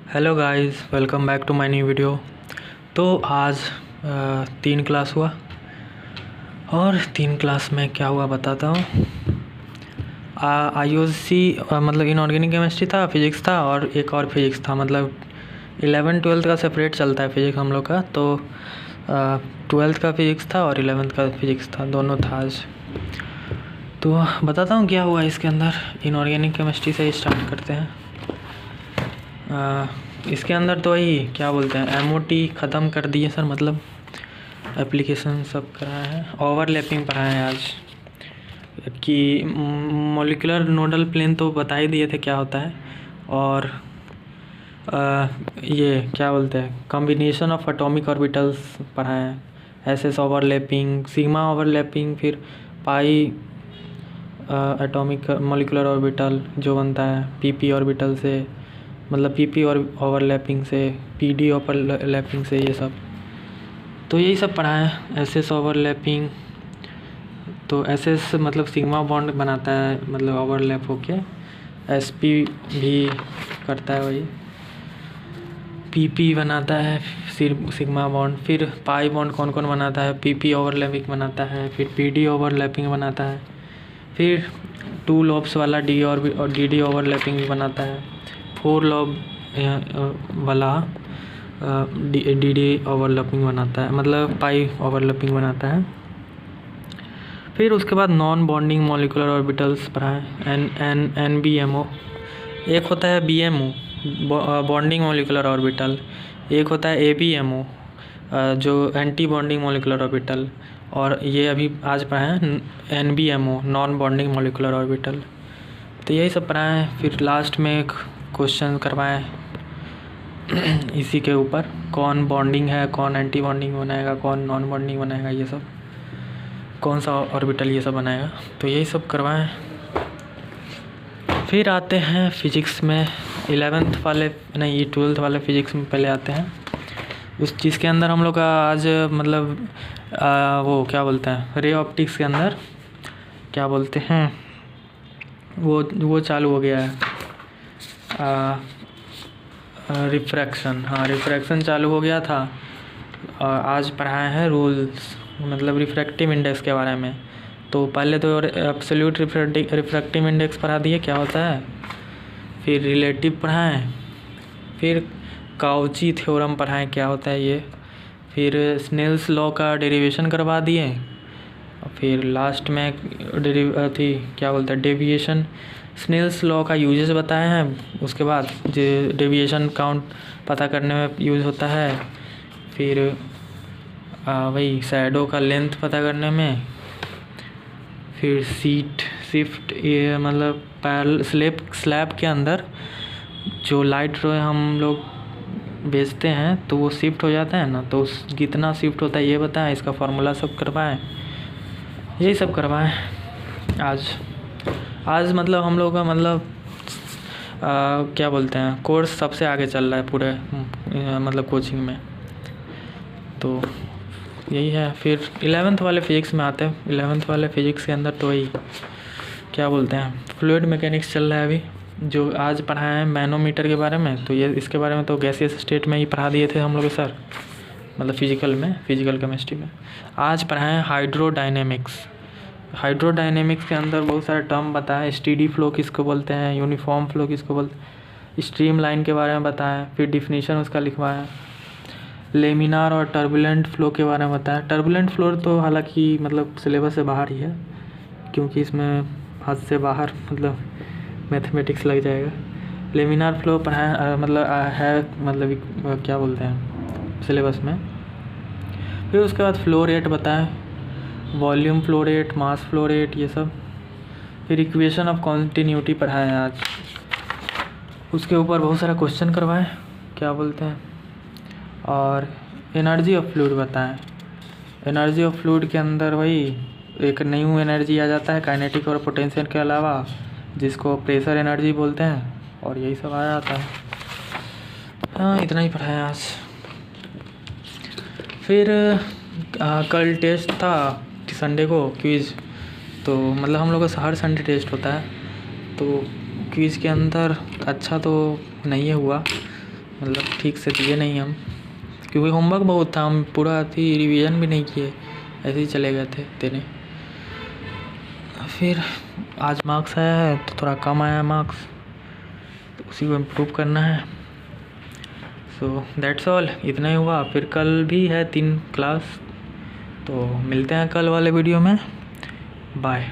Hello guys, welcome back to my new video. तो आज 3 class हुआ और 3 क्लास में क्या हुआ बताता हूँ। IOC मतलब इनऑर्गेनिक केमिस्ट्री था, फिजिक्स था और एक और फिजिक्स था। मतलब 11th-12th का सेपरेट चलता है फिजिक्स हम लोग का। तो 12th का फिजिक्स था और 11th का फिजिक्स था, दोनों था आज। तो बताता हूँ क्या हुआ इसके अंदर। इनऑर्गेनिक केमिस्ट्री से ही स्टार्ट करते हैं। इसके अंदर तो वही क्या बोलते हैं, MOT ख़त्म कर दिए सर, मतलब एप्लीकेशन सब कराए हैं। ओवरलैपिंग पढ़ाए हैं आज कि मॉलिक्यूलर नोडल प्लेन तो बता ही दिए थे क्या होता है। और ये क्या बोलते हैं, कॉम्बिनेशन ऑफ एटॉमिक ऑर्बिटल्स पढ़ाए हैं। SS ओवरलैपिंग, सिग्मा ओवरलैपिंग, फिर पाई एटॉमिक मॉलिक्यूलर ऑर्बिटल जो बनता है PP ऑर्बिटल से, मतलब PP और ओवरलैपिंग से, PD ओवरलैपिंग से, ये सब। तो यही सब पढ़ा है। SS ओवरलैपिंग, तो SS मतलब सिग्मा बॉन्ड बनाता है, मतलब ओवरलैप होके। SP भी करता है वही, PP बनाता है सिग्मा बॉन्ड। फिर पाई बॉन्ड कौन कौन बनाता है, PP ओवरलैपिंग बनाता है, फिर PD ओवरलैपिंग बनाता है। फिर 2 लॉब्स वाला DD ओवरलैपिंग भी बनाता है। 4 लॉब वाला DD ओवरलैपिंग बनाता है, मतलब पाई ओवरलैपिंग बनाता है। फिर उसके बाद नॉन बॉन्डिंग मॉलिक्यूलर ऑर्बिटल्स पढ़ाएं, NBMO। एक होता है BMO बॉन्डिंग मॉलिक्यूलर ऑर्बिटल, एक होता है ABMO जो एंटी बॉन्डिंग मॉलिक्यूलर ऑर्बिटल, और ये अभी आज पढ़ाएं NBMO non bonding molecular orbital. तो यही सब पढ़ाएं। फिर लास्ट में एक क्वेश्चन करवाएं इसी के ऊपर, कौन बॉन्डिंग है, कौन एंटी बॉन्डिंग बनाएगा, कौन नॉन बॉन्डिंग बनाएगा, ये सब कौन सा ऑर्बिटल ये सब बनाएगा। तो यही सब करवाएं। फिर आते हैं फिजिक्स में, 11th वाले नहीं 12th वाले फिजिक्स में पहले आते हैं। उस चीज़ के अंदर हम लोग का आज मतलब वो क्या बोलते हैं, रे ऑप्टिक्स के अंदर क्या बोलते हैं, वो चालू हो गया है, रिफ्रैक्शन। हाँ, रिफ्रैक्शन चालू हो गया था। आज पढ़ाए हैं रूल्स, मतलब रिफ्रैक्टिव इंडेक्स के बारे में। तो पहले तो एब्सोल्यूट रिफ्रैक्टिव इंडेक्स पढ़ा दिए क्या होता है, फिर रिलेटिव पढ़ाएं, फिर काउची थ्योरम पढ़ाएं क्या होता है ये, फिर स्नेल्स लॉ का डेरिवेशन करवा दिए, और फिर लास्ट में क्या बोलते हैं, डेविएशन। स्नेल्स लॉ का यूजेस बताए हैं, उसके बाद जो डेविएशन काउंट पता करने में यूज़ होता है, फिर वही शैडो का लेंथ पता करने में, फिर शिफ्ट, ये मतलब पैरेलल स्लैब के अंदर जो लाइट रे हम लोग भेजते हैं तो वो शिफ्ट हो जाता है ना, तो कितना शिफ्ट होता है ये बताएं, इसका फार्मूला सब करवाएं, यही सब करवाएं आज मतलब हम लोग का मतलब क्या बोलते हैं, कोर्स सबसे आगे चल रहा है पूरे मतलब कोचिंग में। तो यही है। फिर 11th वाले फिजिक्स में आते हैं। 11th वाले फिजिक्स के अंदर तो वही क्या बोलते हैं, फ्लूइड मैकेनिक्स चल रहा है अभी, जो आज पढ़ाए हैं मैनोमीटर के बारे में। तो ये इसके बारे में तो गैसियस स्टेट में ही पढ़ा दिए थे हम लोग सर, मतलब फिजिकल केमिस्ट्री में। आज पढ़ाए हैं हाइड्रोडायनेमिक्स। हाइड्रोडायनेमिक्स के अंदर बहुत सारे टर्म बताएं, स्टीडी फ्लो किसको बोलते हैं, यूनिफॉर्म फ्लो किसको बोलते हैं, स्ट्रीम लाइन के बारे में बताएं, फिर डिफिनीशन उसका लिखवाएं, लेमिनार और टर्बुलेंट फ्लो के बारे में बताएं। टर्बुलेंट फ्लो तो हालांकि मतलब सिलेबस से बाहर ही है, क्योंकि इसमें हद से बाहर मतलब मैथमेटिक्स लग जाएगा। लेमिनार फ्लो पढ़ाएं, मतलब है, मतलब क्या बोलते हैं सिलेबस में। फिर उसके बाद फ्लो रेट बताएं, volume flow rate, mass flow rate, ये सब। फिर इक्वेशन ऑफ कॉन्टीन्यूटी पढ़ाएं आज, उसके ऊपर बहुत सारा क्वेश्चन करवाएं क्या बोलते हैं। और एनर्जी ऑफ फ्लूइड बताएं। एनर्जी ऑफ फ्लूइड के अंदर वही एक न्यू एनर्जी आ जाता है काइनेटिक और पोटेंशियल के अलावा, जिसको प्रेशर एनर्जी बोलते हैं, और यही सब आ जाता है। हाँ, इतना ही पढ़ाया आज। फिर कल टेस्ट था संडे को, क्विज़। तो मतलब हम लोग का हर संडे टेस्ट होता है, तो क्विज़ के अंदर अच्छा तो नहीं हुआ, मतलब ठीक से दिए नहीं हम, क्योंकि होमवर्क बहुत था, हम पूरा थी रिवीजन भी नहीं किए, ऐसे ही चले गए थे देने। फिर आज मार्क्स आया है तो थोड़ा कम आया मार्क्स, तो उसी को इम्प्रूव करना है। सो दैट्स ऑल, इतना ही हुआ। फिर कल भी है 3 क्लास, तो मिलते हैं कल वाले वीडियो में। बाय।